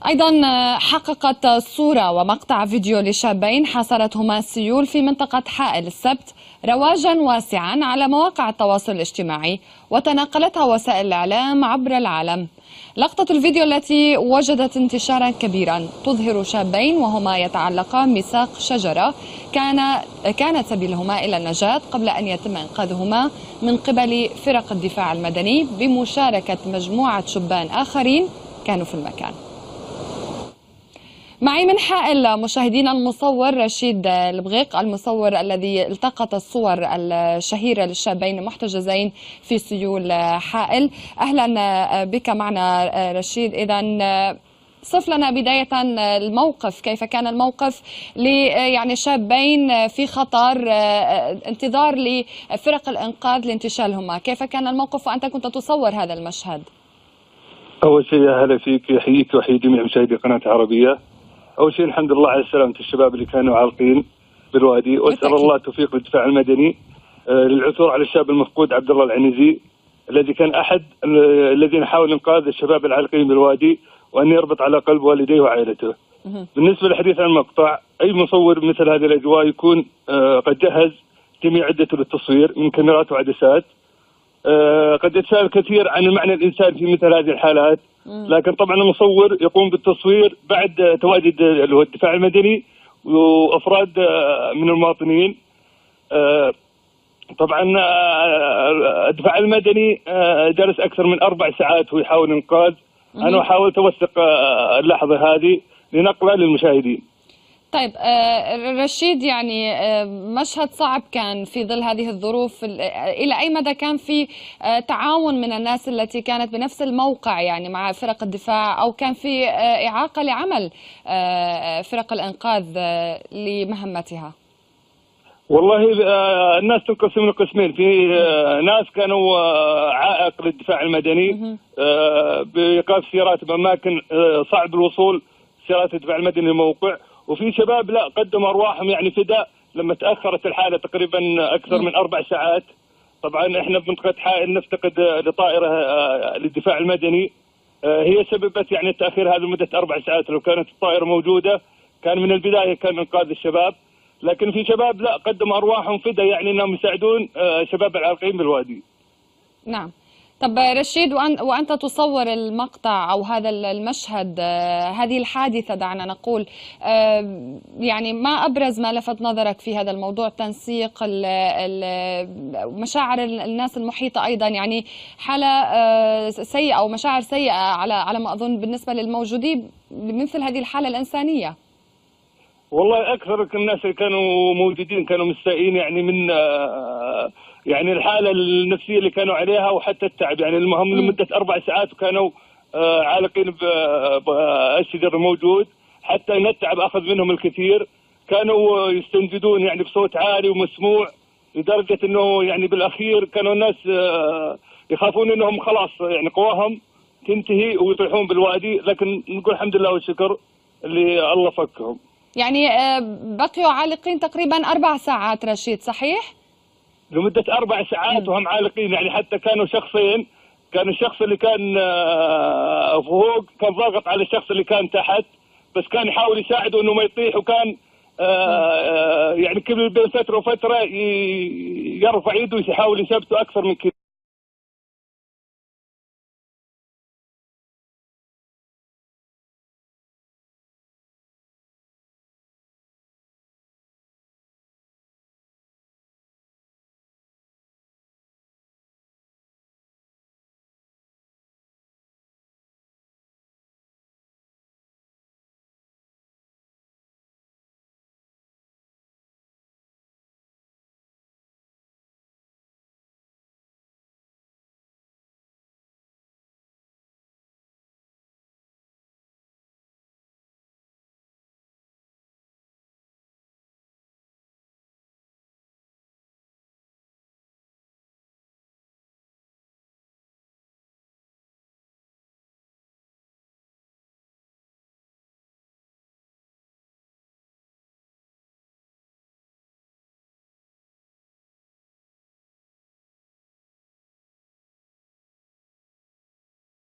أيضا حققت صورة ومقطع فيديو لشابين حاصرتهما السيول في منطقة حائل السبت رواجا واسعا على مواقع التواصل الاجتماعي، وتناقلتها وسائل الإعلام عبر العالم. لقطة الفيديو التي وجدت انتشارا كبيرا تظهر شابين وهما يتعلقان بساق شجرة كانت سبيلهما إلى النجاة قبل أن يتم إنقاذهما من قبل فرق الدفاع المدني بمشاركة مجموعة شبان آخرين كانوا في المكان. معي من حائل مشاهدينا المصور رشيد البغيق، المصور الذي التقط الصور الشهيرة للشابين المحتجزين في سيول حائل. أهلا بك معنا رشيد. إذن صف لنا بداية الموقف، كيف كان الموقف يعني شابين في خطر انتظار لفرق الإنقاذ لانتشالهما، كيف كان الموقف وأنت كنت تصور هذا المشهد؟ أول شيء أهلا فيك، يحييك ويحيي جميع مشاهدي قناة عربية. أول شيء الحمد لله على سلامة الشباب اللي كانوا عالقين بالوادي، وأسأل الله التوفيق للدفاع المدني للعثور على الشاب المفقود عبد الله العنزي الذي كان أحد الذين حاولوا إنقاذ الشباب العالقين بالوادي، وأن يربط على قلب والديه وعائلته. بالنسبة للحديث عن المقطع، أي مصور مثل هذه الأجواء يكون قد جهز جميع عدته للتصوير من كاميرات وعدسات. قد يتساءل كثير عن المعنى الإنساني في مثل هذه الحالات، لكن طبعا المصور يقوم بالتصوير بعد تواجد الدفاع المدني وأفراد من المواطنين. طبعا الدفاع المدني جلس أكثر من 4 ساعات وهو يحاول إنقاذ. أنا حاولت أوثق اللحظة هذه لنقلها للمشاهدين. طيب رشيد، يعني مشهد صعب كان في ظل هذه الظروف، إلى أي مدى كان في تعاون من الناس التي كانت بنفس الموقع يعني مع فرق الدفاع، أو كان في إعاقة لعمل فرق الإنقاذ لمهمتها؟ والله الناس تنقسم لقسمين، في ناس كانوا عائق للدفاع المدني بإيقاف سيارات بأماكن صعب الوصول سيارات الدفاع المدني للموقع، وفي شباب لا قدموا أرواحهم يعني فداء لما تأخرت الحالة تقريبا أكثر من 4 ساعات. طبعا احنا بمنطقة حائل نفتقد لطائرة للدفاع المدني، هي سببت يعني التأخير هذا لمدة 4 ساعات. لو كانت الطائرة موجودة كان من البداية كان إنقاذ الشباب، لكن في شباب لا قدموا أرواحهم فداء يعني أنهم يساعدون شباب العالقين بالوادي. نعم. طب رشيد، وأنت تصور المقطع أو هذا المشهد، هذه الحادثة دعنا نقول، يعني ما أبرز ما لفت نظرك في هذا الموضوع؟ تنسيق مشاعر الناس المحيطة أيضا، يعني حالة سيئة أو مشاعر سيئة على ما أظن بالنسبة للموجودين بمثل هذه الحالة الإنسانية. والله أكثر الناس اللي كانوا موجودين كانوا مستائين يعني من يعني الحالة النفسية اللي كانوا عليها وحتى التعب، يعني المهم لمدة 4 ساعات وكانوا عالقين بالشجر الموجود، حتى ان التعب أخذ منهم الكثير. كانوا يستنجدون يعني بصوت عالي ومسموع لدرجة أنه يعني بالأخير كانوا الناس يخافون أنهم خلاص يعني قواهم تنتهي ويطيحون بالوادي، لكن نقول الحمد لله والشكر اللي الله فكهم. يعني بقيوا عالقين تقريبا 4 ساعات رشيد، صحيح؟ لمدة 4 ساعات وهم عالقين، يعني حتى كانوا شخصين، كان الشخص اللي كان فوق كان ضاغط على الشخص اللي كان تحت، بس كان يحاول يساعده انه ما يطيح، وكان يعني كل بين فترة وفترة يرفع يده ويحاول يثبته أكثر من كذا.